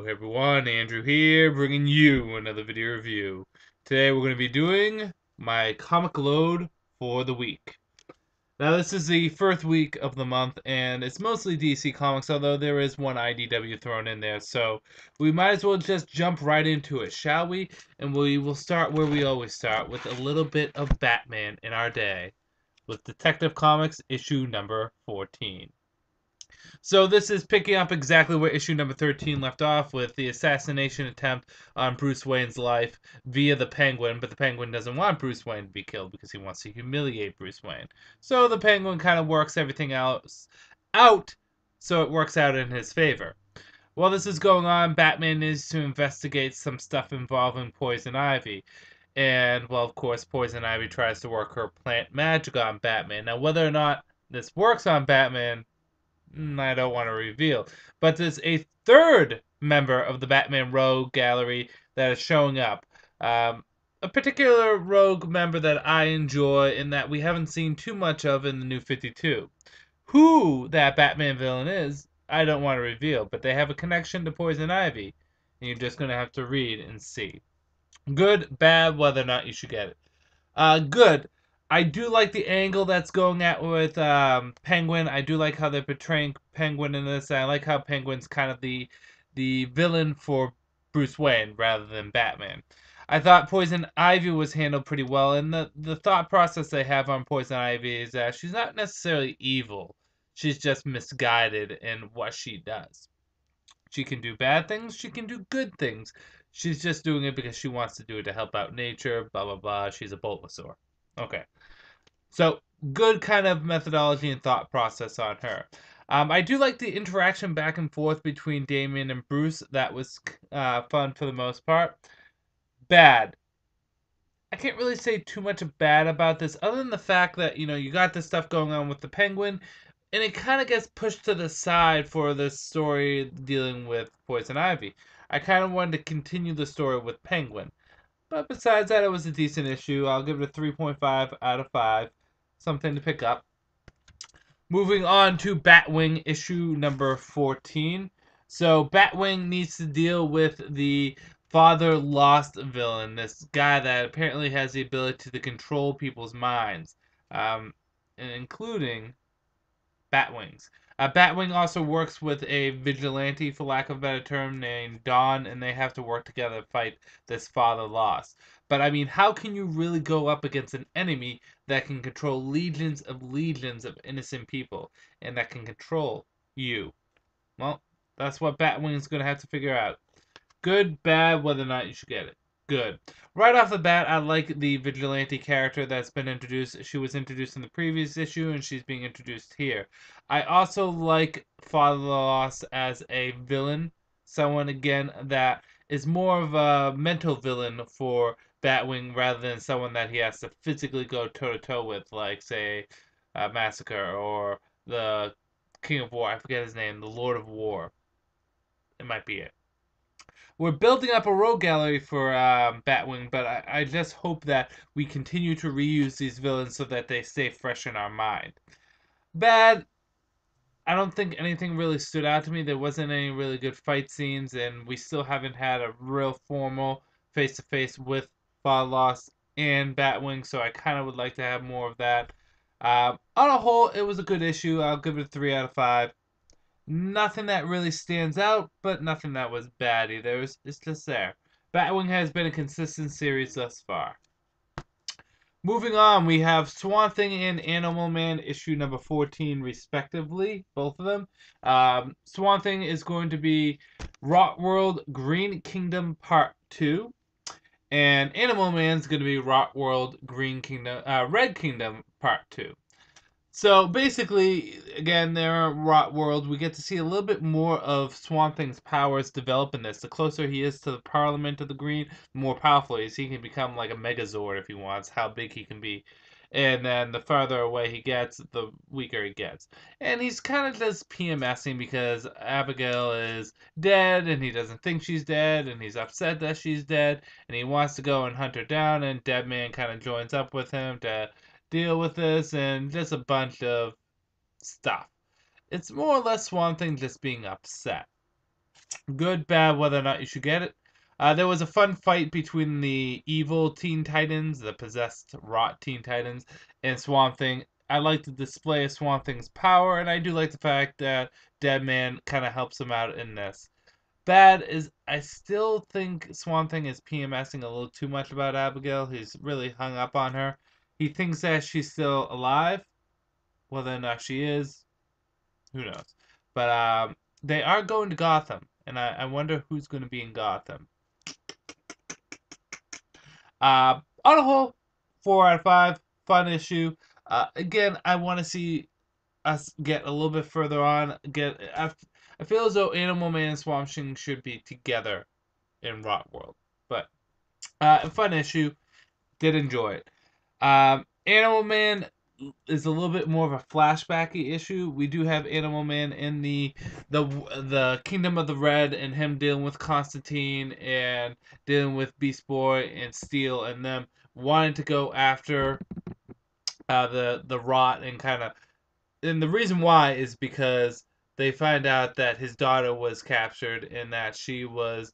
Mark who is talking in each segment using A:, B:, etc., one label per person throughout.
A: Hey everyone, Andrew here, bringing you another video review. Today we're going to be doing my comic load for the week. Now this is the first week of the month, and it's mostly DC Comics, although there is one IDW thrown in there, so we might as well just jump right into it, shall we? And we will start where we always start, with a little bit of Batman in our day, with Detective Comics issue number 14. So this is picking up exactly where issue number 13 left off, with the assassination attempt on Bruce Wayne's life via the Penguin, but the Penguin doesn't want Bruce Wayne to be killed because he wants to humiliate Bruce Wayne. So the Penguin kind of works everything else out so it works out in his favor. While this is going on, Batman needs to investigate some stuff involving Poison Ivy. And, well, of course, Poison Ivy tries to work her plant magic on Batman. Now, whether or not this works on Batman, I don't want to reveal. But there's a third member of the Batman Rogue Gallery that is showing up. A particular Rogue member that I enjoy and that we haven't seen too much of in the New 52. Who that Batman villain is, I don't want to reveal, but they have a connection to Poison Ivy, and you're just going to have to read and see. Good, bad, whether or not you should get it. Good. I do like the angle that's going at with Penguin. I do like how they're portraying Penguin in this. I like how Penguin's kind of the villain for Bruce Wayne rather than Batman. I thought Poison Ivy was handled pretty well, and the thought process they have on Poison Ivy is that she's not necessarily evil. She's just misguided in what she does. She can do bad things, she can do good things. She's just doing it because she wants to do it to help out nature, blah, blah, blah. She's a Bulbasaur. Okay. So, good kind of methodology and thought process on her. I do like the interaction back and forth between Damian and Bruce. That was fun for the most part. Bad. I can't really say too much bad about this, other than the fact that, you got this stuff going on with the Penguin, and it kind of gets pushed to the side for this story dealing with Poison Ivy. I kind of wanted to continue the story with Penguin. But besides that, it was a decent issue. I'll give it a 3.5 out of 5. Something to pick up. Moving on to Batwing issue number 14. So Batwing needs to deal with the Father Lost villain, this guy that apparently has the ability to control people's minds, including Batwings. Batwing also works with a vigilante, for lack of a better term, named Dawn, and they have to work together to fight this Father Lost. But I mean, how can you really go up against an enemy that can control legions of innocent people, and that can control you? Well, that's what Batwing's going to have to figure out. Good, bad, whether or not you should get it. Good. Right off the bat, I like the vigilante character that's been introduced. She was introduced in the previous issue, and she's being introduced here. I also like Father Lost as a villain. Someone, again, that is more of a mental villain for Batwing rather than someone that he has to physically go toe-to-toe with, like, say, Massacre or the King of War. I forget his name. The Lord of War. It might be it. We're building up a rogue gallery for Batwing, but I just hope that we continue to reuse these villains so that they stay fresh in our mind. Bad, I don't think anything really stood out to me. There wasn't any really good fight scenes, and we still haven't had a real formal face-to-face with Father Lost and Batwing, so I kind of would like to have more of that. On a whole, it was a good issue. I'll give it a 3 out of 5. Nothing that really stands out, but nothing that was bad either. It's just there. Batwing has been a consistent series thus far. Moving on, we have Swamp Thing and Animal Man issue number 14, respectively, both of them. Swamp Thing is going to be Rot World Green Kingdom Part 2. And Animal Man's going to be Rot World Red Kingdom Part 2. So basically, again, they're Rot World. We get to see a little bit more of Swamp Thing's powers develop in this. The closer he is to the Parliament of the Green, the more powerful he is. He can become like a Megazord if he wants, how big he can be. And then the farther away he gets, the weaker he gets. And he's kind of just PMSing because Abigail is dead, and he doesn't think she's dead, and he's upset that she's dead, and he wants to go and hunt her down, and Deadman kind of joins up with him to deal with this, and just a bunch of stuff. It's more or less Swamp Thing just being upset. Good, bad, whether or not you should get it. There was a fun fight between the evil Teen Titans, the possessed rot Teen Titans, and Swamp Thing. I like the display of Swamp Thing's power, and I do like the fact that Deadman kind of helps him out in this. Bad is I still think Swamp Thing is PMSing a little too much about Abigail. He's really hung up on her. He thinks that she's still alive. Whether or not she is, who knows? But they are going to Gotham, and I wonder who's going to be in Gotham. On the whole, 4 out of 5, fun issue. Again, I want to see us get a little bit further on. I feel as though Animal Man and Swamp Thing should be together in Rot World. But a fun issue. Did enjoy it. Animal Man is a little bit more of a flashbacky issue. We do have Animal Man in the Kingdom of the Red, and him dealing with Constantine and dealing with Beast Boy and Steel, and them wanting to go after the Rot and kind of. And the reason why is because they find out that his daughter was captured and that she was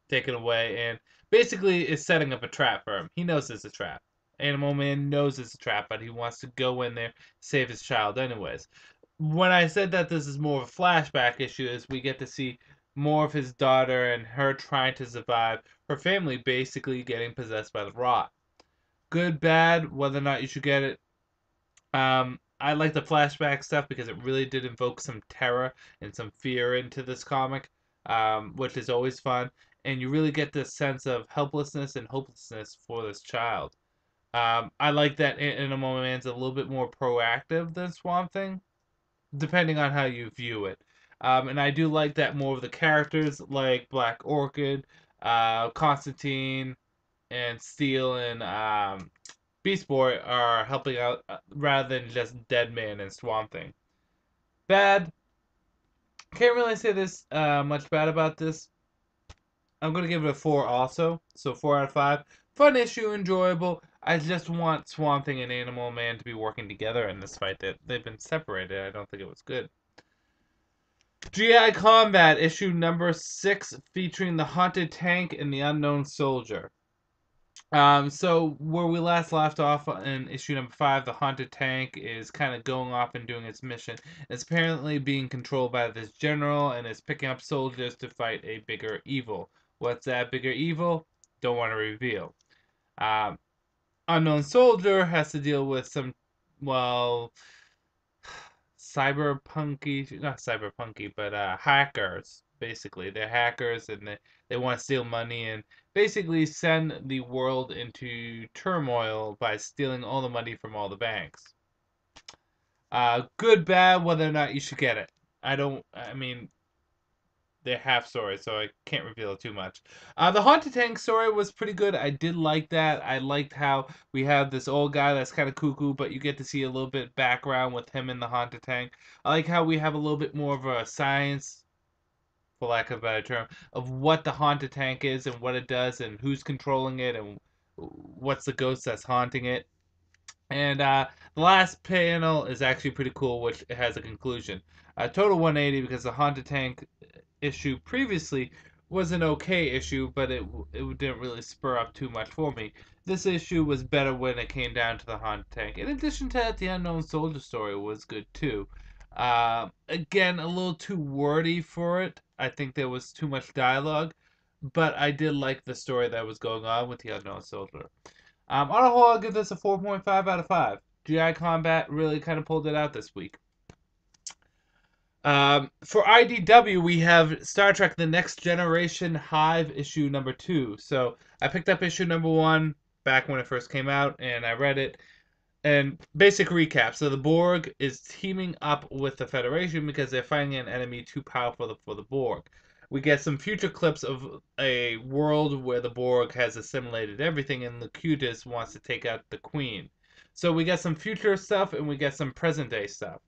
A: taken away, and basically is setting up a trap for him. He knows it's a trap. Animal Man knows it's a trap, but he wants to go in there, save his child anyways. When I said that this is more of a flashback issue, is we get to see more of his daughter and her trying to survive, her family basically getting possessed by the Rot. Good, bad, whether or not you should get it. I like the flashback stuff because it really did invoke some terror and some fear into this comic, which is always fun. And you really get this sense of helplessness and hopelessness for this child. I like that Animal Man's a little bit more proactive than Swamp Thing, depending on how you view it. And I do like that more of the characters like Black Orchid, Constantine, and Steel and Beast Boy are helping out rather than just Deadman and Swamp Thing. Bad. Can't really say this much bad about this. I'm going to give it a 4 also. So 4 out of 5. Fun issue, enjoyable. I just want Swamp Thing and Animal Man to be working together in this fight. That they've been separated. I don't think it was good. GI Combat issue number 6 featuring the Haunted Tank and the Unknown Soldier. So where we last left off in issue number 5, the Haunted Tank is kind of going off and doing its mission. It's apparently being controlled by this general and is picking up soldiers to fight a bigger evil. What's that bigger evil? Don't want to reveal. Unknown Soldier has to deal with some, well, cyberpunky, not cyberpunky, but hackers. Basically, they're hackers and they want to steal money and basically send the world into turmoil by stealing all the money from all the banks. Good, bad, whether or not you should get it. I mean, they're half stories, so I can't reveal too much. The Haunted Tank story was pretty good. I did like that. I liked how we have this old guy that's kind of cuckoo, but you get to see a little bit background with him in the Haunted Tank. I like how we have a little bit more of a science, for lack of a better term, of what the Haunted Tank is and what it does and who's controlling it and what's the ghost that's haunting it. And the last panel is actually pretty cool, which has a conclusion. Total 180 because the Haunted Tank issue previously was an okay issue, but it didn't really spur up too much for me. This issue was better when it came down to the Haunted Tank. In addition to that, the Unknown Soldier story was good too. Again, a little too wordy for it. I think there was too much dialogue, but I did like the story that was going on with the Unknown Soldier. On a whole, I'll give this a 4.5 out of 5. GI Combat really kind of pulled it out this week. For IDW, we have Star Trek The Next Generation Hive issue number 2. So I picked up issue number 1 back when it first came out, and I read it. And basic recap. So the Borg is teaming up with the Federation because they're finding an enemy too powerful for the Borg. We get some future clips of a world where the Borg has assimilated everything and Locutus wants to take out the Queen. So we get some future stuff and we get some present day stuff.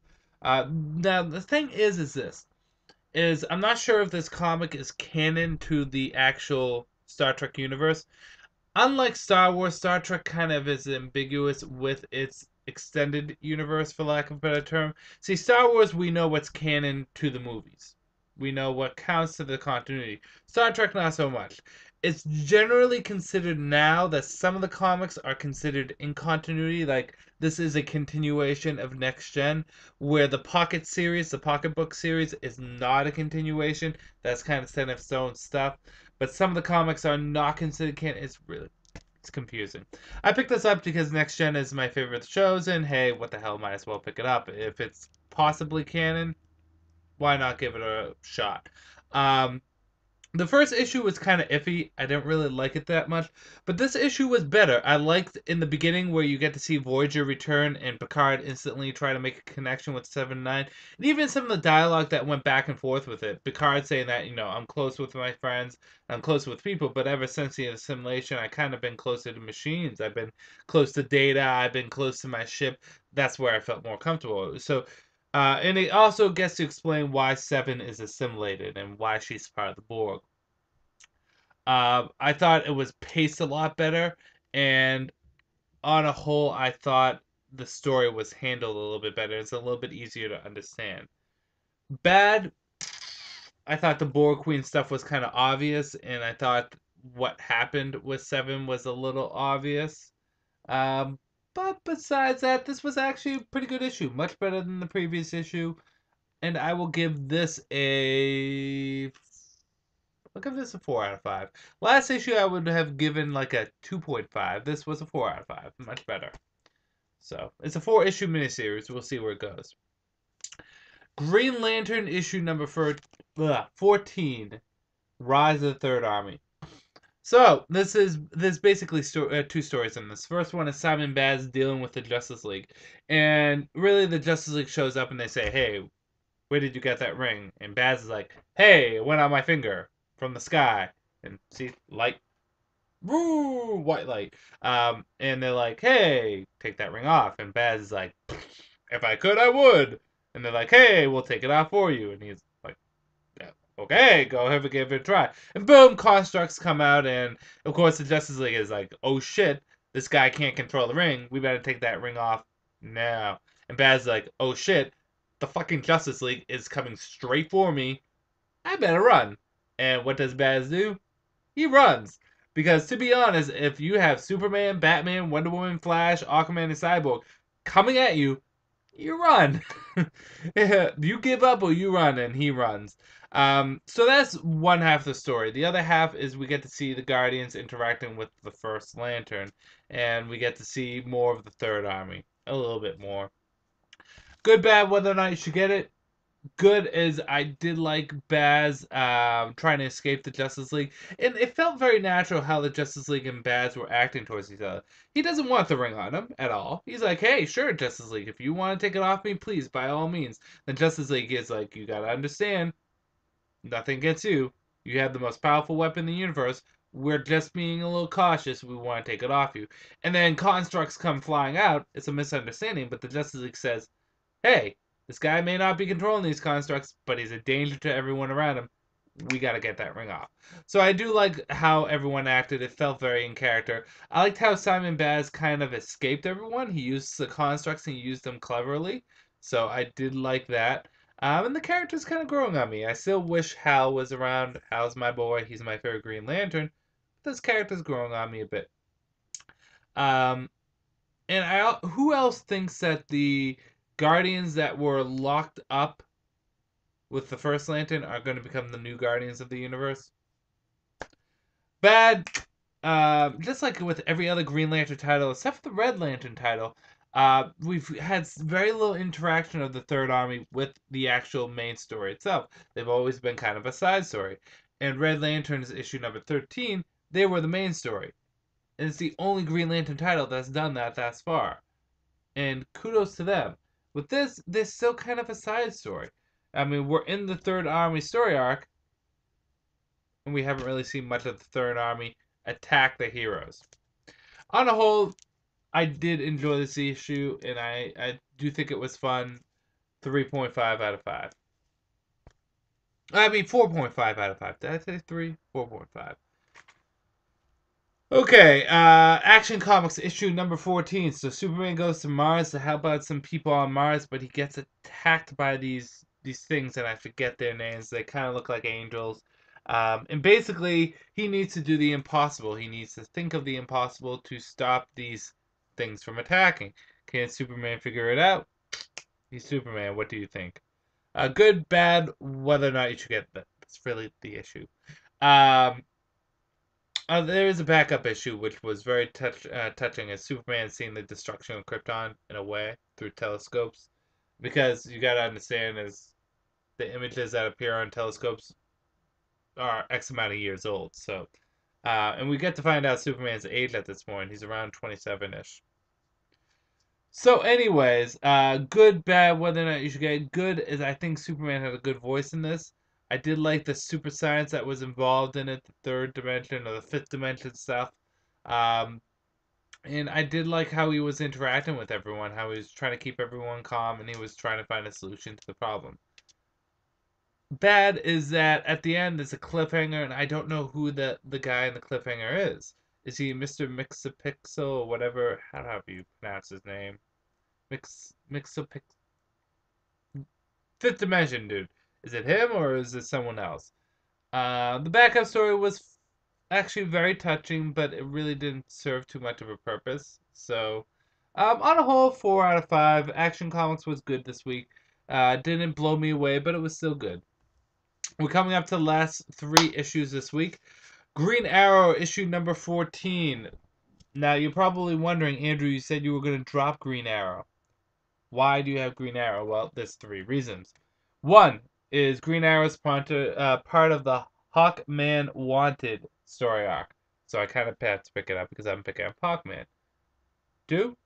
A: Now the thing is this is I'm not sure if this comic is canon to the actual Star Trek universe. Unlike Star Wars, Star Trek kind of is ambiguous with its extended universe, for lack of a better term. See, Star Wars, we know what's canon to the movies. We know what counts to the continuity. Star Trek, not so much. It's generally considered now that some of the comics are considered in continuity. Like, this is a continuation of Next Gen, where the Pocket series, the Pocket Book series, is not a continuation. That's kind of set in stone stuff. But some of the comics are not considered canon. It's confusing. I picked this up because Next Gen is my favorite shows, and hey, what the hell, might as well pick it up. If it's possibly canon, why not give it a shot? Um, the first issue was kind of iffy. I didn't really like it that much. But this issue was better. I liked in the beginning where you get to see Voyager return and Picard instantly try to make a connection with 7-9. And even some of the dialogue that went back and forth with it. Picard saying that, I'm close with my friends, I'm close with people, but ever since the assimilation, I kind of been closer to machines. I've been close to Data, I've been close to my ship. That's where I felt more comfortable. So, and it also gets to explain why Seven is assimilated and why she's part of the Borg. I thought it was paced a lot better, and on a whole, I thought the story was handled a little bit better. It's a little bit easier to understand. Bad, I thought the Borg Queen stuff was kind of obvious, and I thought what happened with Seven was a little obvious. Um, but besides that, this was actually a pretty good issue, much better than the previous issue, and I will give this a I'll give this a 4 out of 5. Last issue I would have given like a 2.5. This was a 4 out of 5. Much better. So, it's a 4-issue miniseries. We'll see where it goes. Green Lantern issue number 14. Rise of the Third Army. So, there's basically two stories in this. First one is Simon Baz dealing with the Justice League. And really, the Justice League shows up and they say, hey, where did you get that ring? And Baz is like, hey, it went on my finger from the sky. And see, light, woo, white light. And they're like, hey, take that ring off. And Baz is like, if I could, I would. And they're like, hey, we'll take it off for you. And he's like, yeah, okay, go ahead and give it a try. And boom, constructs come out. And of course, the Justice League is like, oh shit, this guy can't control the ring. We better take that ring off now. And Baz is like, oh shit, the fucking Justice League is coming straight for me. I better run. And what does Baz do? He runs. Because to be honest, if you have Superman, Batman, Wonder Woman, Flash, Aquaman, and Cyborg coming at you, you run. You give up or you run, and he runs. So that's one half of the story. The other half is we get to see the Guardians interacting with the First Lantern, and we get to see more of the Third Army. A little bit more. Good, bad, whether or not you should get it. Good is I did like Baz trying to escape the Justice League. And it felt very natural how the Justice League and Baz were acting towards each other. He doesn't want the ring on him at all. He's like, hey, sure, Justice League, if you want to take it off me, please, by all means. The Justice League is like, you gotta understand, nothing gets you. You have the most powerful weapon in the universe. We're just being a little cautious. We want to take it off you. And then constructs come flying out. It's a misunderstanding, but the Justice League says, hey, this guy may not be controlling these constructs, but he's a danger to everyone around him. We gotta get that ring off. So I do like how everyone acted. It felt very in character. I liked how Simon Baz kind of escaped everyone. He used the constructs and he used them cleverly. So I did like that. And the character's kind of growing on me. I still wish Hal was around. Hal's my boy. He's my favorite Green Lantern. But this character's growing on me a bit. And who else thinks that the Guardians that were locked up with the First Lantern are going to become the new Guardians of the Universe? Bad. Just like with every other Green Lantern title, except for the Red Lantern title, we've had very little interaction of the Third Army with the actual main story itself. They've always been kind of a side story. And Red Lantern's issue number 13, they were the main story. And it's the only Green Lantern title that's done that thus far. And kudos to them. With this, there's still kind of a side story. I mean, we're in the Third Army story arc, and we haven't really seen much of the Third Army attack the heroes. On a whole, I did enjoy this issue, and I do think it was fun. 3.5 out of 5. I mean, 4.5 out of 5. Did I say 3? 4.5. Okay, Action Comics issue number 14. So Superman goes to Mars to help out some people on Mars, but he gets attacked by these these things, and I forget their names. They kind of look like angels. And basically, he needs to do the impossible. He needs to think of the impossible to stop these things from attacking. Can Superman figure it out? He's Superman. What do you think? Good, bad, whether or not you should get that. That's really the issue. Um, there is a backup issue which was very touching, as Superman seeing the destruction of Krypton in a way through telescopes, because you gotta understand is the images that appear on telescopes are X amount of years old. So, and we get to find out Superman's age at this point. He's around 27-ish. So, anyways, good, bad, whether or not you should get it. Good is I think Superman had a good voice in this. I did like the super science that was involved in it, the third dimension or the fifth dimension stuff. Um, and I did like how he was interacting with everyone, how he was trying to keep everyone calm, and he was trying to find a solution to the problem. Bad is that at the end there's a cliffhanger, and I don't know who the guy in the cliffhanger is. Is he Mr. Mixapixel or whatever? How do you pronounce his name? Mixapixel. Fifth Dimension dude. Is it him or is it someone else? The backup story was actually very touching, but it really didn't serve too much of a purpose. So, on a whole, 4 out of 5. Action Comics was good this week. Didn't blow me away, but it was still good. We're coming up to the last 3 issues this week. Green Arrow issue number 14. Now, you're probably wondering, Andrew, you said you were going to drop Green Arrow. Why do you have Green Arrow? Well, there's 3 reasons. One is Green Arrow's part of the Hawkman Wanted story arc. So I kind of had to pick it up because I'm picking up Hawkman. 2,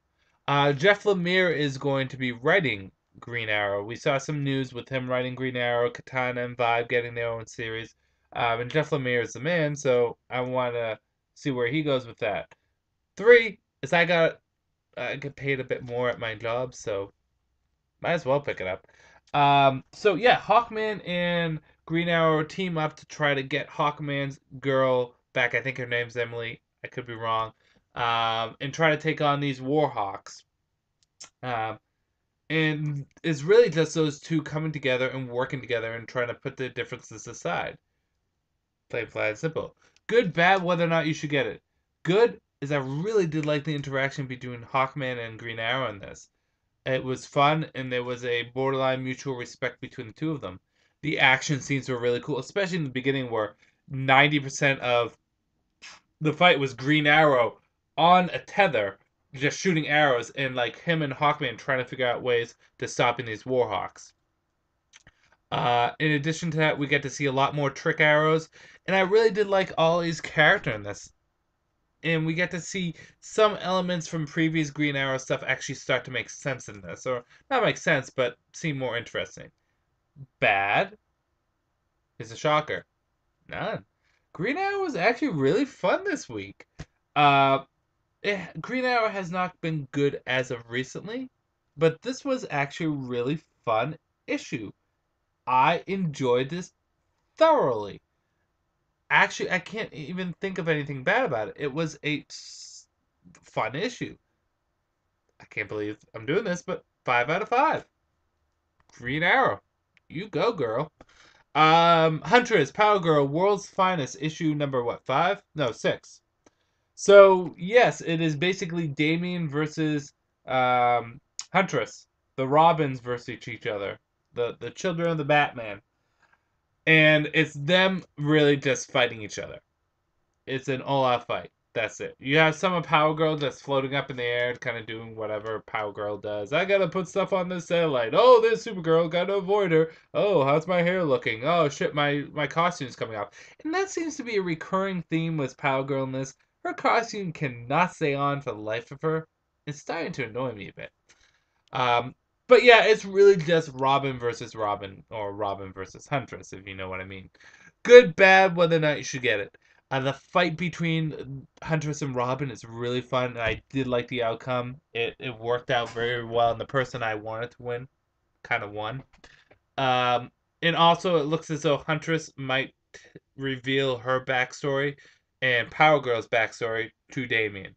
A: Jeff Lemire is going to be writing Green Arrow. We saw some news with him writing Green Arrow, Katana and Vibe getting their own series. And Jeff Lemire is the man, so I want to see where he goes with that. 3 is I get paid a bit more at my job, so might as well pick it up. So yeah, Hawkman and Green Arrow team up to try to get Hawkman's girl back. I think her name's Emily. I could be wrong. And try to take on these Warhawks. And it's really just those two coming together and working together and trying to put the differences aside. Plain, flat, and simple. Good, bad, whether or not you should get it. Good is I really did like the interaction between Hawkman and Green Arrow in this. It was fun, and there was a borderline mutual respect between the two of them. The action scenes were really cool, especially in the beginning where 90% of the fight was Green Arrow on a tether, just shooting arrows, and like him and Hawkman trying to figure out ways to stopping these Warhawks. In addition to that, we get to see a lot more trick arrows, and I really did like Ollie's character in this. And we get to see some elements from previous Green Arrow stuff actually start to make sense in this. Or not make sense, but seem more interesting. Bad is a shocker. None. Green Arrow was actually really fun this week. Green Arrow has not been good as of recently, but this was actually a really fun issue. I enjoyed this thoroughly. Actually, I can't even think of anything bad about it. It was a fun issue. I can't believe I'm doing this, but 5 out of 5. Green Arrow. You go, girl. Huntress, Power Girl, World's Finest, issue number what, 5? No, 6. So, yes, it is basically Damian versus Huntress. The Robins versus each other. The children of the Batman. And it's them really just fighting each other. It's an all-out fight. That's it. You have some of Power Girl that's floating up in the air, kind of doing whatever Power Girl does. I gotta put stuff on this satellite. Oh, there's Supergirl. Gotta avoid her. Oh, how's my hair looking? Oh, shit, my costume's coming off. And that seems to be a recurring theme with Power Girl in this. Her costume cannot stay on for the life of her. It's starting to annoy me a bit. But yeah, it's really just Robin versus Robin, or Robin versus Huntress, if you know what I mean. Good, bad, whether or not you should get it. The fight between Huntress and Robin is really fun, and I did like the outcome. It worked out very well, and the person I wanted to win kind of won. And also, it looks as though Huntress might reveal her backstory and Power Girl's backstory to Damian.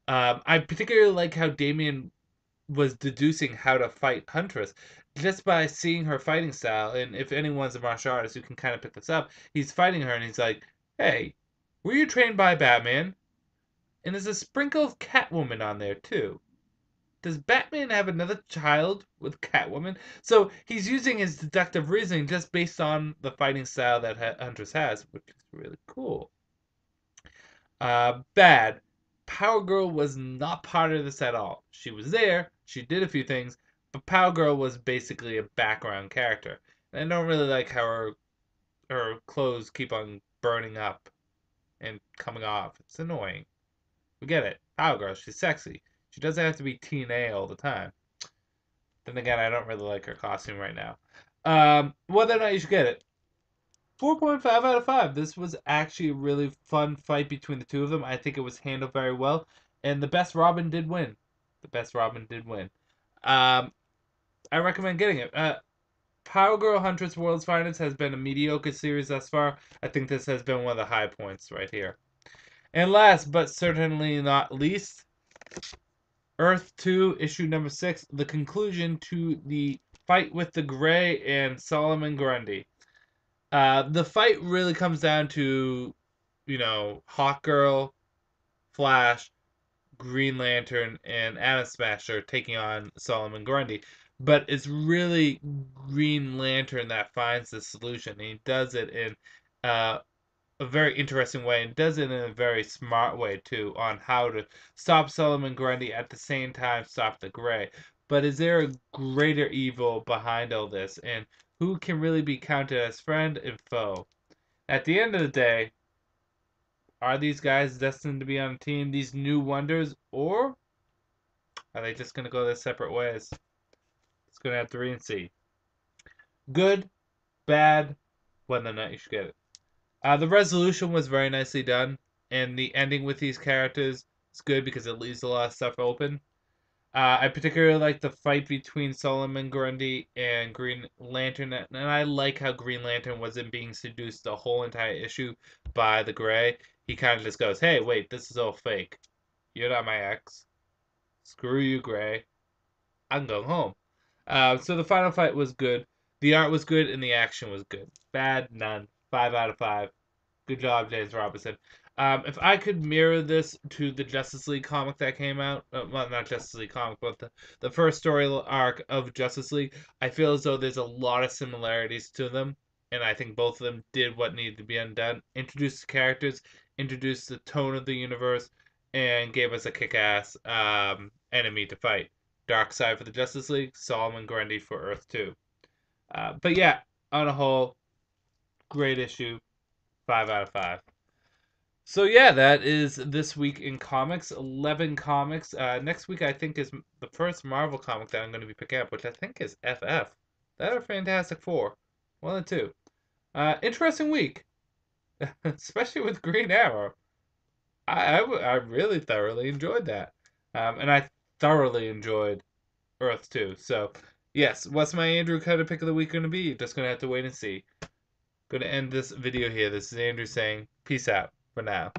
A: I particularly like how Damian was deducing how to fight Huntress. just by seeing her fighting style, and if anyone's a martial artist who can kind of pick this up, he's fighting her and he's like, hey, were you trained by Batman? And there's a sprinkle of Catwoman on there too. Does Batman have another child with Catwoman? So he's using his deductive reasoning just based on the fighting style that Huntress has, which is really cool. Bad. Power Girl was not part of this at all. She was there, she did a few things, but Power Girl was basically a background character. And I don't really like how her clothes keep on burning up and coming off. It's annoying. We get it. Power Girl, she's sexy. She doesn't have to be teen all the time. Then again, I don't really like her costume right now. Whether or not you should get it. 4.5 out of 5. This was actually a really fun fight between the two of them. I think it was handled very well. And the best Robin did win. The best Robin did win. I recommend getting it. Power Girl Huntress World's Finest has been a mediocre series thus far. I think this has been one of the high points right here. And last, but certainly not least, Earth 2, issue number 6, the conclusion to the fight with the Gray and Solomon Grundy. The fight really comes down to, Hawkgirl, Flash, Green Lantern, and Atom Smasher taking on Solomon Grundy. But it's really Green Lantern that finds the solution. And he does it in a very interesting way, and does it in a very smart way too, on how to stop Solomon Grundy at the same time stop the Gray. But is there a greater evil behind all this, and who can really be counted as friend and foe? At the end of the day, are these guys destined to be on a team, these new wonders, or are they just going to go their separate ways? It's going to have to read and see. Good, bad, whether or not you should get it. The resolution was very nicely done, and the ending with these characters is good because it leaves a lot of stuff open. I particularly like the fight between Solomon Grundy and Green Lantern, and I like how Green Lantern wasn't being seduced the whole entire issue by the Gray. He kind of just goes, hey, wait, this is all fake. You're not my ex. Screw you, Gray. I'm going home. So the final fight was good. The art was good, and the action was good. Bad, none. 5 out of 5. Good job, James Robinson. If I could mirror this to the Justice League comic that came out, well, not Justice League comic, but the first story arc of Justice League, I feel as though there's a lot of similarities to them, and I think both of them did what needed to be undone. Introduced the characters, introduced the tone of the universe, and gave us a kick-ass enemy to fight. Darkseid for the Justice League, Solomon Grundy for Earth 2. But yeah, on a whole, great issue. 5 out of 5. So yeah, that is this week in comics. 11 comics. Next week I think is the first Marvel comic that I'm going to be picking up, which I think is FF. That or Fantastic Four. One of the two. Interesting week. Especially with Green Arrow. I really thoroughly enjoyed that. And I thoroughly enjoyed Earth 2. So, yes, what's my Andrew Cutter pick of the week going to be? Just going to have to wait and see. Going to end this video here. This is Andrew saying peace out for now.